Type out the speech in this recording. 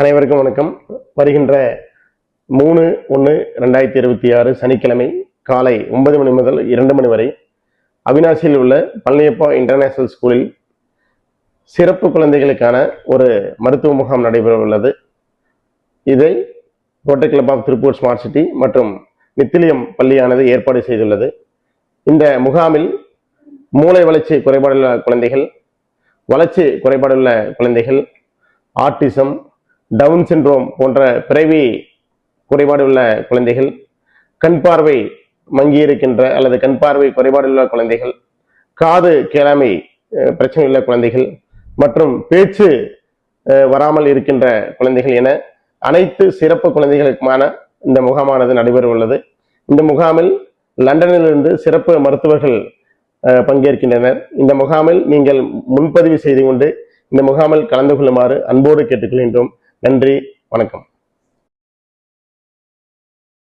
அனைவருக்கும் வணக்கம். வருகின்ற 3/1/2026 சனிக்கிழமை காலை 9 மணி முதல் 2 மணி வரை அவினாசியில் உள்ள பழனியப்பா இன்டர்நேஷனல் ஸ்கூலில் சிறப்பு குழந்தைகளுக்கான ஒரு மருத்துவ முகாம் நடைபெற உள்ளது. இதை Kottai club of Tiruppur smart city மற்றும் நித்திலியம் பள்ளியானது ஏற்பாடு செய்துள்ளது. இந்த முகாமில் மூளை வளர்ச்சி குறைபாடுள்ள குழந்தைகள், வளர்ச்சி குறைபாடுள்ள குழந்தைகள், ஆட்டிசம், டவுன் சிண்ட்ரோம் போன்ற பிறவி குறைபாடு உள்ள குழந்தைகள், கண் பார்வை மங்கி இருக்கின்ற அல்லது கண் பார்வை குறைபாடுள்ள குழந்தைகள், காது கேளாமை பிரச்சனை உள்ள குழந்தைகள் மற்றும் பேச்சு வராமல் இருக்கின்ற குழந்தைகள் என அனைத்து சிறப்பு குழந்தைகளுக்குமான இந்த முகாமானது நடைபெற உள்ளது. இந்த முகாமில் லண்டனிலிருந்து சிறப்பு மருத்துவர்கள் பங்கேற்கின்றனர். இந்த முகாமில் நீங்கள் முன்பதிவு செய்து கொண்டு இந்த முகாமில் கலந்து கொள்ளுமாறு அன்போடு கேட்டுக்கொள்கின்றோம். நன்றி, வணக்கம்.